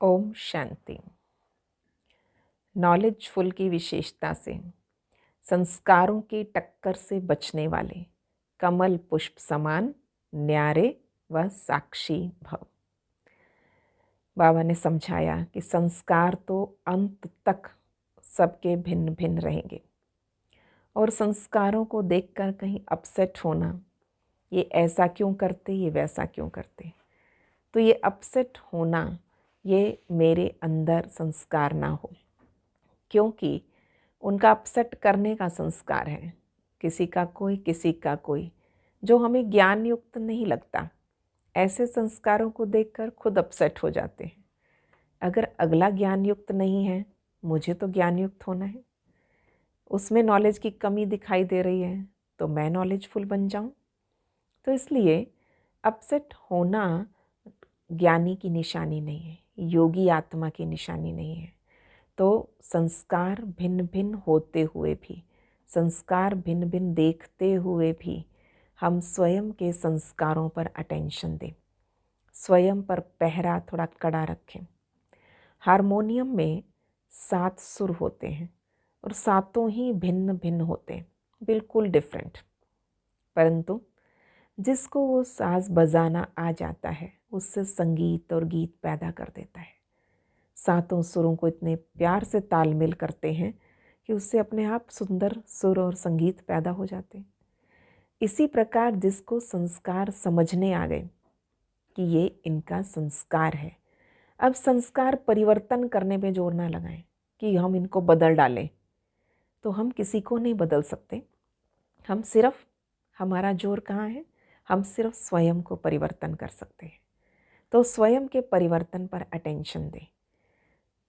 Om Shanti. Knowledgeful की विशेषता से संस्कारों की टक्कर से बचने वाले कमल पुष्प समान न्यारे व साक्षी भव। बाबा ने समझाया कि संस्कार तो अंत तक सबके भिन्न भिन्न रहेंगे और संस्कारों को देखकर कहीं अपसेट होना, ये ऐसा क्यों करते, ये वैसा क्यों करते, तो ये अपसेट होना ये मेरे अंदर संस्कार ना हो, क्योंकि उनका अपसेट करने का संस्कार है, किसी का कोई, जो हमें ज्ञान युक्त नहीं लगता। ऐसे संस्कारों को देखकर खुद अपसेट हो जाते हैं। अगर अगला ज्ञान युक्त नहीं है, मुझे तो ज्ञान युक्त होना है, उसमें नॉलेज की कमी दिखाई दे रही है, तो मैं नॉलेजफुल बन जाऊं। तो इसलिए अपसेट होना ज्ञानी की निशानी नहीं है, योगी आत्मा की निशानी नहीं है। तो संस्कार भिन्न भिन्न होते हुए भी, संस्कार भिन्न भिन्न देखते हुए भी हम स्वयं के संस्कारों पर अटेंशन दें, स्वयं पर पहरा थोड़ा कड़ा रखें। हारमोनियम में 7 सुर होते हैं और सातों ही भिन्न भिन्न होते हैं, बिल्कुल डिफरेंट, परंतु जिसको वो साज बजाना आ जाता है उससे संगीत और गीत पैदा कर देता है। सातों सुरों को इतने प्यार से तालमेल करते हैं कि उससे अपने आप सुंदर सुर और संगीत पैदा हो जाते हैं। इसी प्रकार जिसको संस्कार समझने आ गए कि ये इनका संस्कार है, अब संस्कार परिवर्तन करने पे जोर ना लगाएं कि हम इनको बदल डालें, तो हम किसी को नहीं बदल सकते। हम सिर्फ, हमारा जोर कहाँ है, हम सिर्फ स्वयं को परिवर्तन कर सकते हैं। तो स्वयं के परिवर्तन पर अटेंशन दें।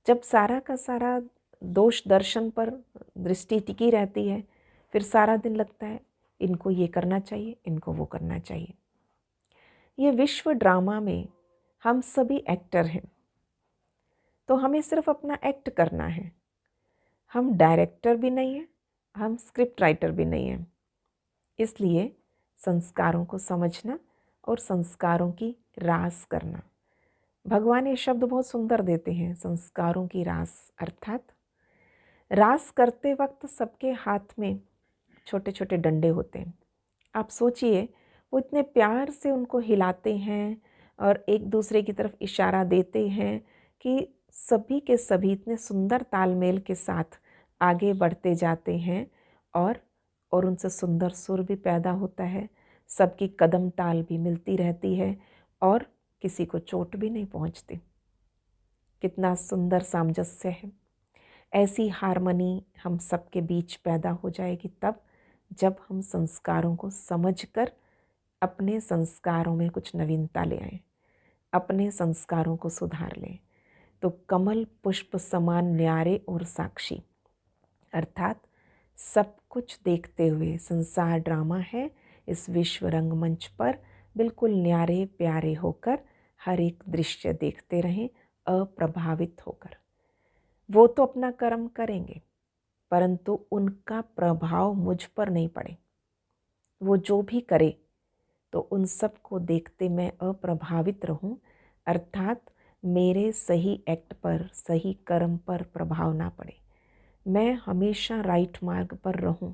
जब सारा का सारा दोष दर्शन पर दृष्टि टिकी रहती है, फिर सारा दिन लगता है इनको ये करना चाहिए, इनको वो करना चाहिए। ये विश्व ड्रामा में हम सभी एक्टर हैं, तो हमें सिर्फ अपना एक्ट करना है। हम डायरेक्टर भी नहीं हैं, हम स्क्रिप्ट राइटर भी नहीं हैं। इसलिए संस्कारों को समझना और संस्कारों की रास करना। भगवान ये शब्द बहुत सुंदर देते हैं, संस्कारों की रास, अर्थात रास करते वक्त सबके हाथ में छोटे छोटे डंडे होते हैं। आप सोचिए, वो इतने प्यार से उनको हिलाते हैं और एक दूसरे की तरफ इशारा देते हैं कि सभी के सभी इतने सुंदर तालमेल के साथ आगे बढ़ते जाते हैं और उनसे सुंदर सुर भी पैदा होता है, सबकी कदम ताल भी मिलती रहती है और किसी को चोट भी नहीं पहुंचती। कितना सुंदर सामंजस्य है। ऐसी हार्मनी हम सबके बीच पैदा हो जाएगी तब जब हम संस्कारों को समझकर अपने संस्कारों में कुछ नवीनता ले आएं, अपने संस्कारों को सुधार लें। तो कमल पुष्प समान न्यारे और साक्षी, अर्थात सब कुछ देखते हुए, संसार ड्रामा है, इस विश्व रंगमंच पर बिल्कुल न्यारे प्यारे होकर हर एक दृश्य देखते रहें, अप्रभावित होकर। वो तो अपना कर्म करेंगे, परंतु उनका प्रभाव मुझ पर नहीं पड़े। वो जो भी करे तो उन सब को देखते मैं अप्रभावित रहूं, अर्थात मेरे सही एक्ट पर, सही कर्म पर प्रभाव ना पड़े, मैं हमेशा राइट मार्ग पर रहूं।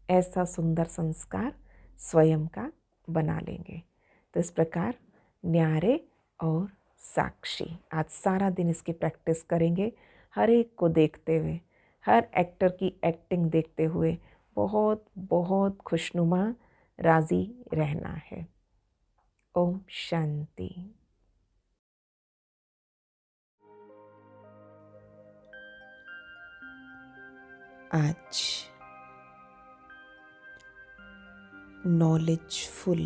ऐसा सुंदर संस्कार स्वयं का बना लेंगे। तो इस प्रकार न्यारे और साक्षी, आज सारा दिन इसकी प्रैक्टिस करेंगे, हर एक को देखते हुए, हर एक्टर की एक्टिंग देखते हुए बहुत बहुत खुशनुमा राजी रहना है। ओम शांति। आज नॉलेजफुल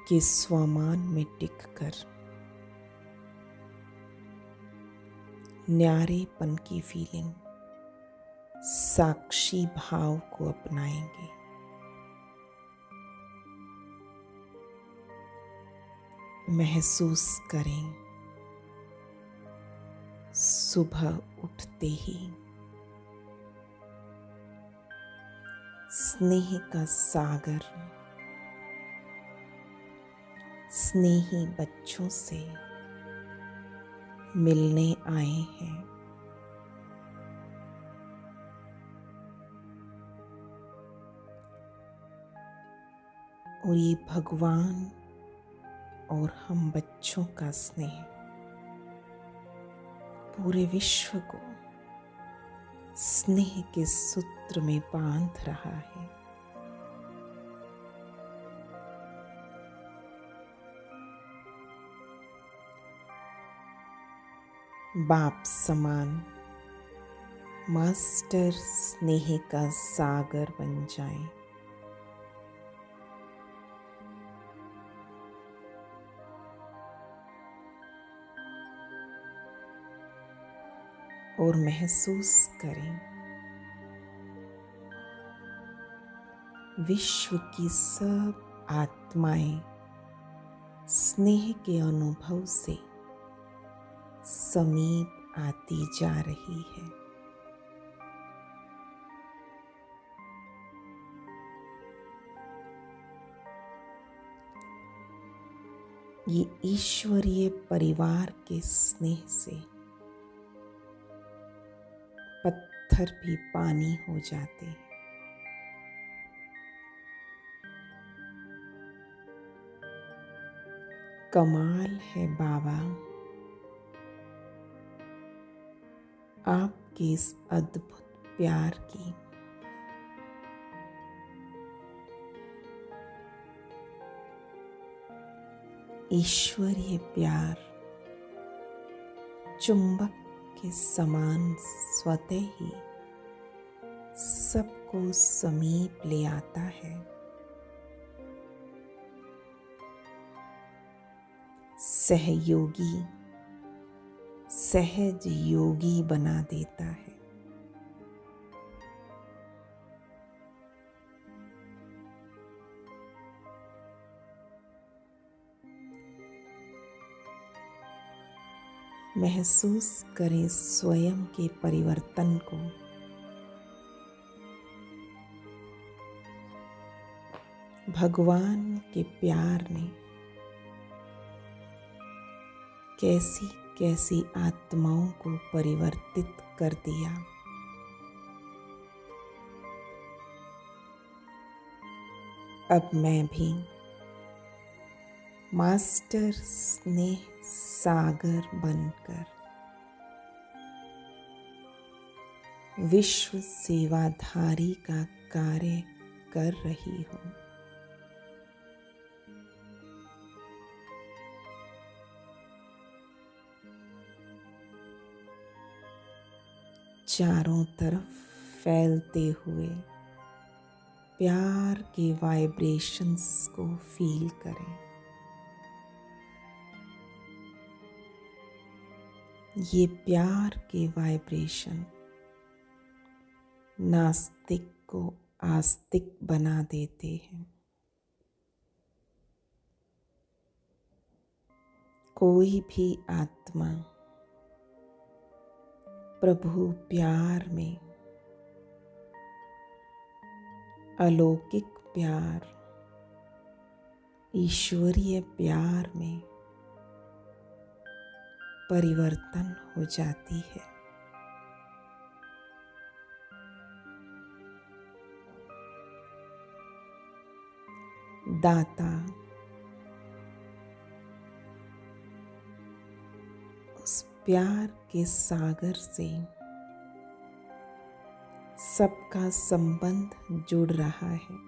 के स्वमान में टिककर न्यारेपन की फीलिंग, साक्षी भाव को अपनाएंगे। महसूस करें सुबह उठते ही स्नेह का सागर स्नेही बच्चों से मिलने आए हैं। और ये भगवान और हम बच्चों का स्नेह पूरे विश्व को स्नेह के सूत्र में बांध रहा है। बाप समान मास्टर स्नेह का सागर बन जाए। और महसूस करें विश्व की सब आत्माएं स्नेह के अनुभव से समीप आती जा रही है। ये ईश्वरीय परिवार के स्नेह से पत्थर भी पानी हो जाते हैं। कमाल है बाबा, आपके इस अद्भुत प्यार की। ईश्वरीय प्यार चुंबक के समान स्वतः ही सबको समीप ले आता है। सहयोगी सहज योगी बना देता है। महसूस करें स्वयं के परिवर्तन को। भगवान के प्यार ने कैसी कैसी आत्माओं को परिवर्तित कर दिया। अब मैं भी मास्टर स्नेह सागर बनकर विश्व सेवाधारी का कार्य कर रही हूँ। चारों तरफ फैलते हुए प्यार के वाइब्रेशंस को फील करें। ये प्यार के वाइब्रेशन नास्तिक को आस्तिक बना देते हैं। कोई भी आत्मा प्रभु प्यार में, अलौकिक प्यार, ईश्वरीय प्यार में परिवर्तन हो जाती है। दाता उस प्यार के सागर से सबका संबंध जुड़ रहा है।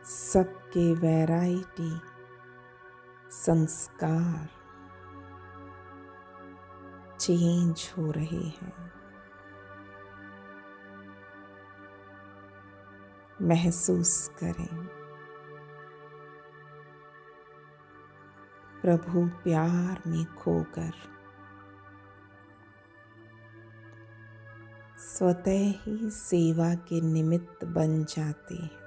सबके वैरायटी संस्कार चेंज हो रहे हैं। महसूस करें प्रभु प्यार में खोकर स्वतः ही सेवा के निमित्त बन जाते हैं।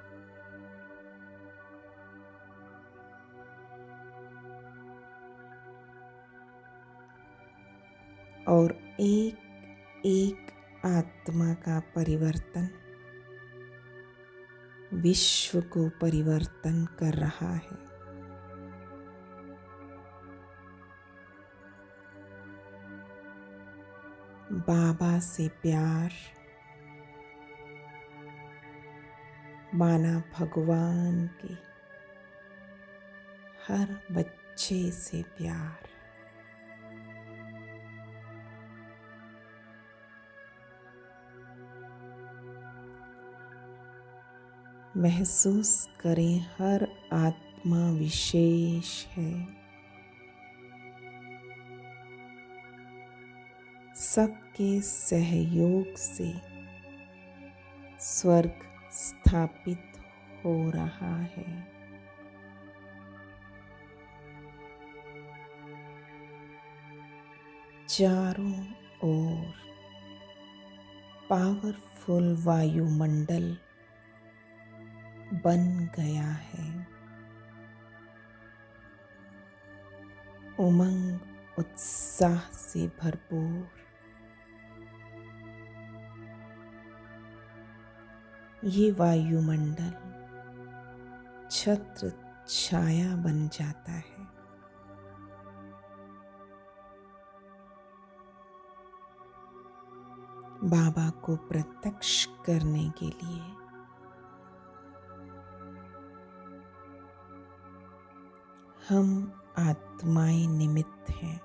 और एक एक आत्मा का परिवर्तन विश्व को परिवर्तन कर रहा है। बाबा से प्यार माना भगवान के हर बच्चे से प्यार। महसूस करें हर आत्मा विशेष है। सबके सहयोग से स्वर्ग स्थापित हो रहा है। चारों ओर पावरफुल वायुमंडल बन गया है। उमंग उत्साह से भरपूर ये वायुमंडल छत्र छाया बन जाता है। बाबा को प्रत्यक्ष करने के लिए हम आत्माएं निमित्त हैं।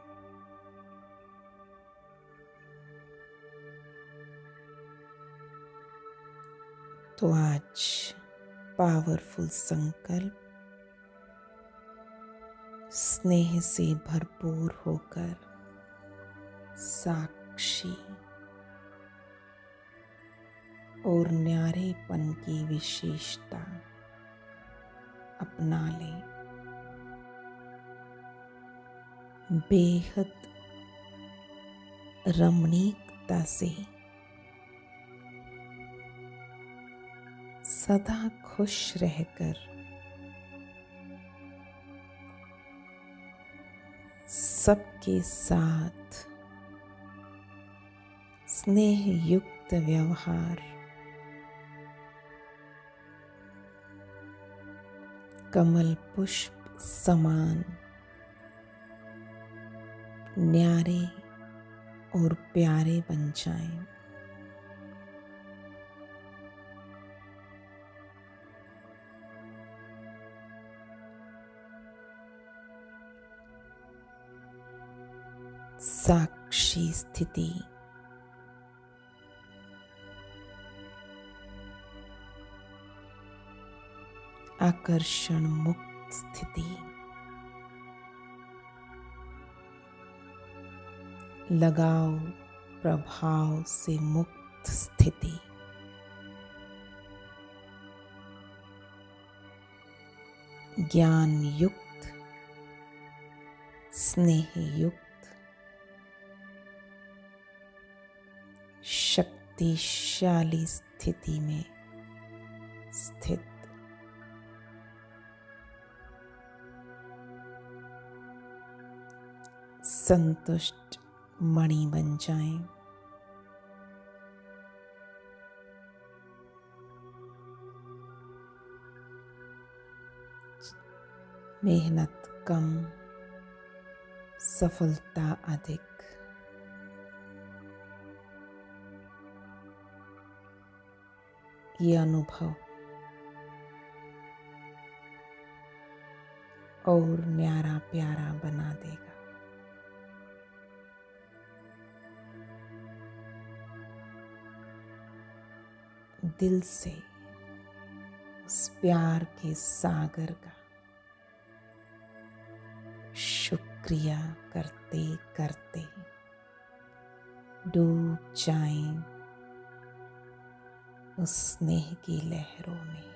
तो आज पावरफुल संकल्प स्नेह से भरपूर होकर साक्षी और न्यारेपन की विशेषता अपना लें। बेहद रमणीकता से सदा खुश रहकर सबके साथ स्नेह युक्त व्यवहार, कमल पुष्प समान न्यारे और प्यारे बन जाएं। साक्षी स्थिति आकर्षण मुक्त स्थिति, लगाव प्रभाव से मुक्त स्थिति, ज्ञान युक्त स्नेह युक्त शक्तिशाली स्थिति में स्थित संतुष्ट मणि बन जाएं। मेहनत कम, सफलता अधिक। ये अनुभव और न्यारा प्यारा बना देगा। दिल से उस प्यार के सागर का शुक्रिया करते करते डूब जाएं उस स्नेह की लहरों में।